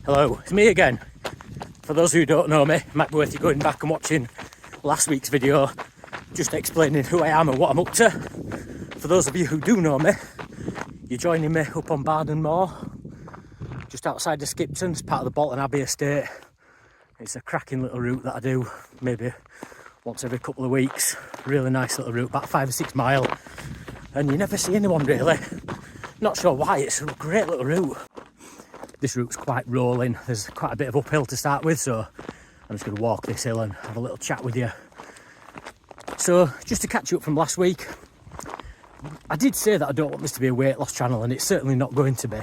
Hello, it's me again. For those who don't know me, it might be worth you going back and watching last week's video, just explaining who I am and what I'm up to. For those of you who do know me, you're joining me up on Barden Moor, just outside of Skipton. It's part of the Bolton Abbey estate. It's a cracking little route that I do, maybe once every couple of weeks. Really nice little route, about 5 or 6 mile. And you never see anyone really. Not sure why, it's a great little route. This route's quite rolling. There's quite a bit of uphill to start with, so I'm just going to walk this hill and have a little chat with you. So, just to catch you up from last week, I did say that I don't want this to be a weight loss channel, and it's certainly not going to be.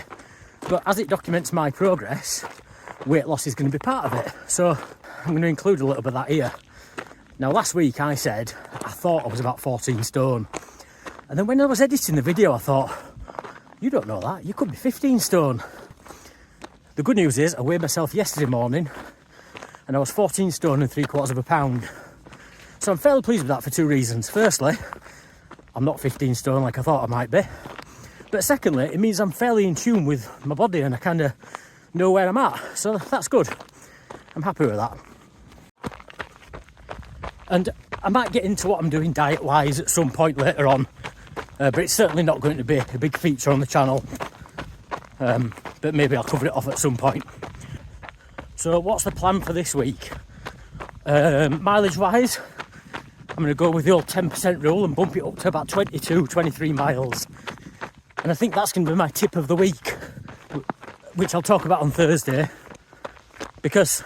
But as it documents my progress, weight loss is going to be part of it. So, I'm going to include a little bit of that here. Now, last week I said I thought I was about 14 stone. And then when I was editing the video, I thought, you don't know that, you could be 15 stone. The good news is I weighed myself yesterday morning and I was 14 stone and 3/4 pound. So I'm fairly pleased with that for 2 reasons. Firstly, I'm not 15 stone like I thought I might be. But secondly, it means I'm fairly in tune with my body and I kind of know where I'm at. So that's good. I'm happy with that. And I might get into what I'm doing diet-wise at some point later on. But it's certainly not going to be a big feature on the channel. But maybe I'll cover it off at some point. So what's the plan for this week? Mileage wise, I'm going to go with the old 10% rule and bump it up to about 22, 23 miles. And I think that's going to be my tip of the week, which I'll talk about on Thursday, because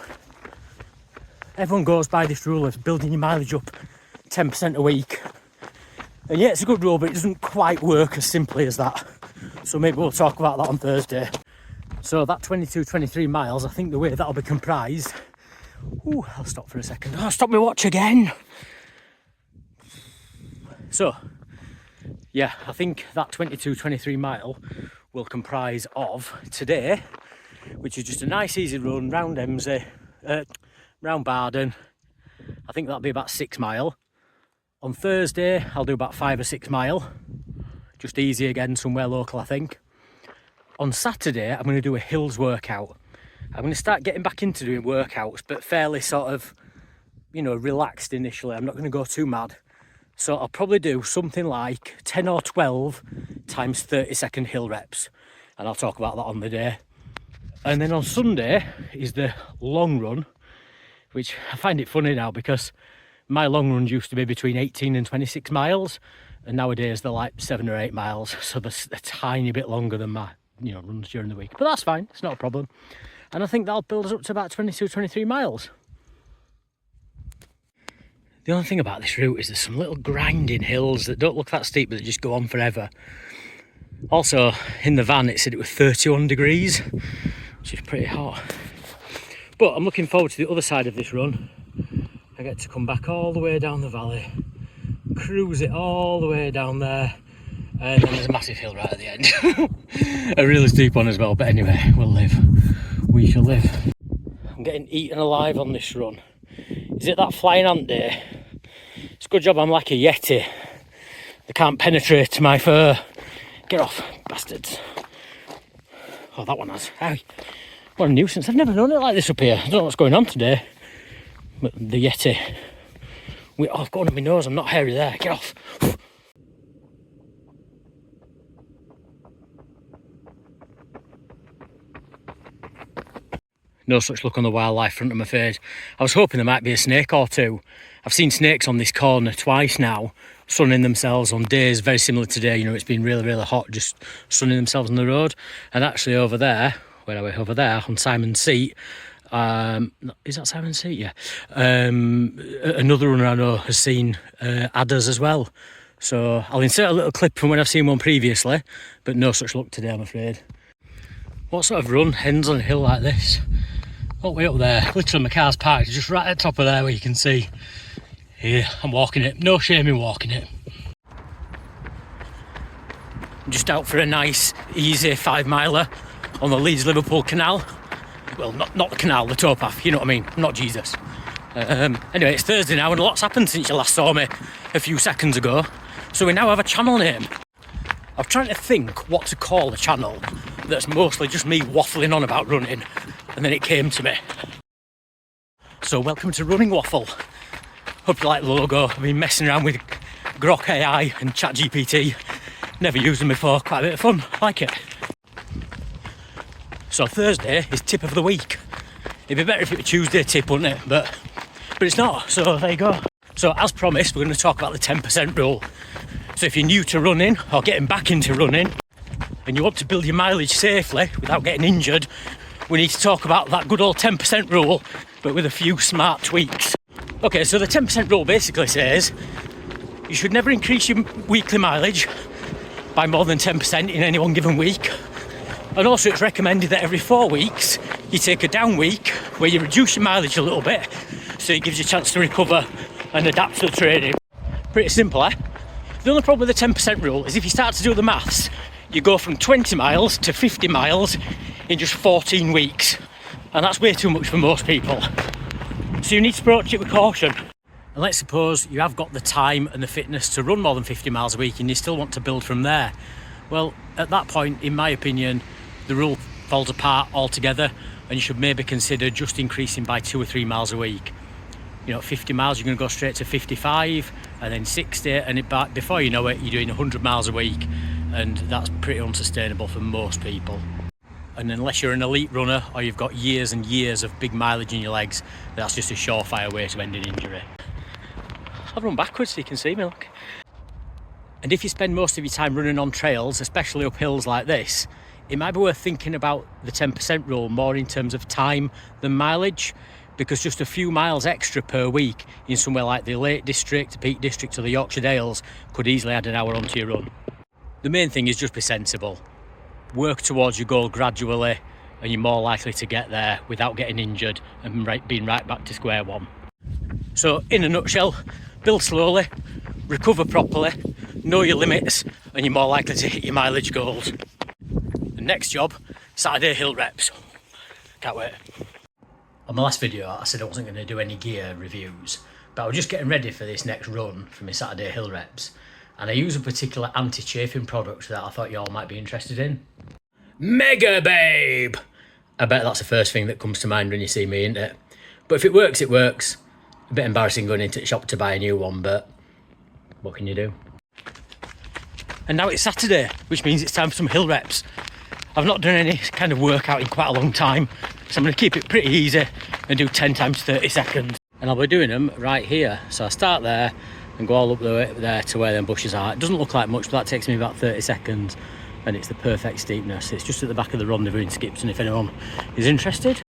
everyone goes by this rule of building your mileage up 10% a week. And yeah, it's a good rule, but it doesn't quite work as simply as that. So maybe we'll talk about that on Thursday. So that 22, 23 miles, I think the way that'll be comprised... Ooh, I'll stop for a second. Oh, stop my watch again. So, yeah, I think that 22, 23 mile will comprise of today, which is just a nice easy run round Emsey, round Barden. I think that'll be about 6 mile. On Thursday, I'll do about 5 or 6 mile. Just easy again, somewhere local, I think. On Saturday, I'm going to do a hills workout. I'm going to start getting back into doing workouts, but fairly sort of, you know, relaxed initially. I'm not going to go too mad. So I'll probably do something like 10 or 12 times 30-second hill reps. And I'll talk about that on the day. And then on Sunday is the long run, which I find it funny now because my long runs used to be between 18 and 26 miles. And nowadays they're like 7 or 8 miles. So they're a tiny bit longer than my, you know, runs during the week. But that's fine, it's not a problem. And I think that'll build us up to about 22, 23 miles. The only thing about this route is there's some little grinding hills that don't look that steep, but they just go on forever. Also, in the van it said it was 31 degrees, which is pretty hot. But I'm looking forward to the other side of this run. I get to come back all the way down the valley, cruise it all the way down there, and then there's a massive hill right at the end. A really steep one as well, but anyway, we'll live. We shall live. I'm getting eaten alive on this run. Is it that flying ant day? It's a good job I'm like a yeti. They can't penetrate my fur. Get off, bastards. Oh, that one has. Ow. What a nuisance. I've never known it like this up here. I don't know what's going on today. But the yeti. Oh, I've got one on my nose. I'm not hairy there. Get off. No such luck on the wildlife front, I'm afraid. I was hoping there might be a snake or two. I've seen snakes on this corner twice now, sunning themselves on days very similar to today. You know, it's been really, really hot, just sunning themselves on the road. And actually over there, where are we? Over there on Simon's Seat, is that Simon's Seat? Yeah. Another runner I know has seen adders as well. So I'll insert a little clip from when I've seen one previously, but no such luck today, I'm afraid. What sort of run ends on a hill like this? Oh, way up there. Literally my car's parked just right at the top of there where you can see. Here, I'm walking it. No shame in walking it. I'm just out for a nice, easy 5 miler on the Leeds-Liverpool canal. Well, not the canal, the towpath, you know what I mean. I'm not Jesus. Anyway, it's Thursday now and a lot's happened since you last saw me a few seconds ago. So we now have a channel name. I'm trying to think what to call the channel, that's mostly just me waffling on about running, and then it came to me. So welcome to Running Waffle. Hope you like the logo. I've been messing around with Grok AI and ChatGPT. Never used them before, quite a bit of fun, like it. So Thursday is tip of the week. It'd be better if it was Tuesday tip, wouldn't it? But it's not, so there you go. So as promised, we're going to talk about the 10% rule. So if you're new to running or getting back into running and you want to build your mileage safely without getting injured, we need to talk about that good old 10% rule, but with a few smart tweaks. Okay, so the 10% rule basically says you should never increase your weekly mileage by more than 10% in any one given week. And also it's recommended that every 4 weeks you take a down week where you reduce your mileage a little bit, so it gives you a chance to recover and adapt to the training. Pretty simple, eh? The only problem with the 10% rule is if you start to do the maths, you go from 20 miles to 50 miles in just 14 weeks. And that's way too much for most people. So you need to approach it with caution. And let's suppose you have got the time and the fitness to run more than 50 miles a week and you still want to build from there. Well, at that point, in my opinion, the rule falls apart altogether and you should maybe consider just increasing by 2 or 3 miles a week. You know, 50 miles, you're going to go straight to 55 and then 60, and before you know it, you're doing 100 miles a week, and that's pretty unsustainable for most people. And unless you're an elite runner or you've got years and years of big mileage in your legs, that's just a surefire way to end an injury. I've run backwards so you can see me, look. And if you spend most of your time running on trails, especially up hills like this, it might be worth thinking about the 10% rule more in terms of time than mileage, because just a few miles extra per week in somewhere like the Lake District, the Peak District or the Yorkshire Dales could easily add an hour onto your run. The main thing is just be sensible. Work towards your goal gradually and you're more likely to get there without getting injured and being right back to square one. So in a nutshell, build slowly, recover properly, know your limits, and you're more likely to hit your mileage goals. The next job, Saturday hill reps. Can't wait. On my last video, I said I wasn't going to do any gear reviews, but I was just getting ready for this next run for my Saturday hill reps, and I use a particular anti-chafing product that I thought you all might be interested in. Mega Babe! I bet that's the first thing that comes to mind when you see me, isn't it? But if it works, it works. A bit embarrassing going into the shop to buy a new one, but what can you do? And now it's Saturday, which means it's time for some hill reps. I've not done any kind of workout in quite a long time, so I'm going to keep it pretty easy and do 10 times 30 seconds. And I'll be doing them right here. So I start there and go all up the way there to where them bushes are. It doesn't look like much, but that takes me about 30 seconds. And it's the perfect steepness. It's just at the back of the rendezvous in Skipton if anyone is interested.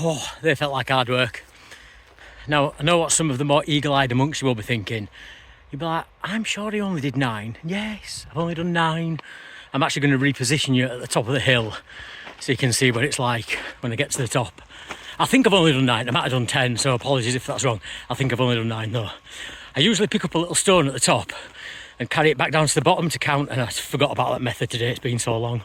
Oh, they felt like hard work. Now, I know what some of the more eagle-eyed amongst you will be thinking. You'll be like, I'm sure he only did 9. Yes, I've only done 9. I'm actually going to reposition you at the top of the hill so you can see what it's like when I get to the top. I think I've only done 9. I might have done 10, so apologies if that's wrong. I think I've only done 9 though. I usually pick up a little stone at the top and carry it back down to the bottom to count, and I forgot about that method today. It's been so long.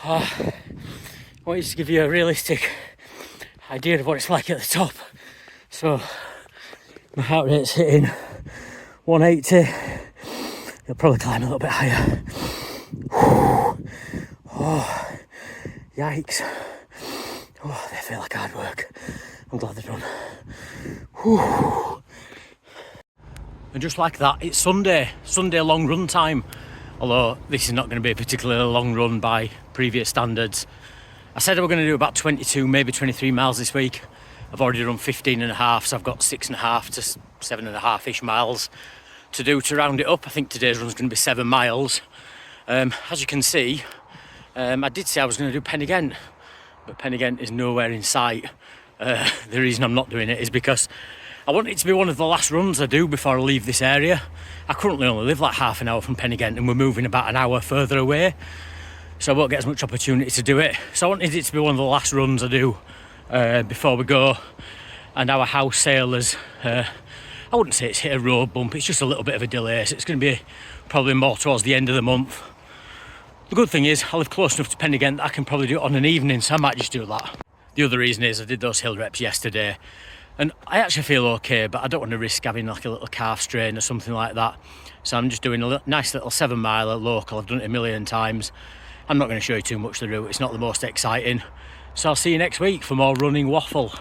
I wanted to give you a realistic idea of what it's like at the top. So my heart rate's hitting 180. It'll probably climb a little bit higher. Oh, yikes. Oh, they feel like hard work. I'm glad they're done. And just like that, it's Sunday long run time. Although this is not going to be a particularly long run by previous standards. I said I was going to do about 22, maybe 23 miles this week. I've already done 15 and a half, so I've got 6.5 to 7.5-ish miles to do to round it up. I think today's run's going to be 7 miles. As you can see, I did say I was going to do Pen-Y-Ghent, but Pen-Y-Ghent is nowhere in sight. The reason I'm not doing it is because I want it to be one of the last runs I do before I leave this area. I currently only live like half an hour from Pen-Y-Ghent and we're moving about an hour further away, so I won't get as much opportunity to do it. So I wanted it to be one of the last runs I do before we go. And our house sale is, I wouldn't say it's hit a road bump, it's just a little bit of a delay, so it's going to be probably more towards the end of the month. The good thing is I live close enough to Pen-Y-Ghent that I can probably do it on an evening, so I might just do that. The other reason is I did those hill reps yesterday and I actually feel okay, but I don't want to risk having like a little calf strain or something like that. So I'm just doing a nice little 7 miler local. I've done it a million times. I'm not going to show you too much of the route, it's not the most exciting. So I'll see you next week for more running waffle.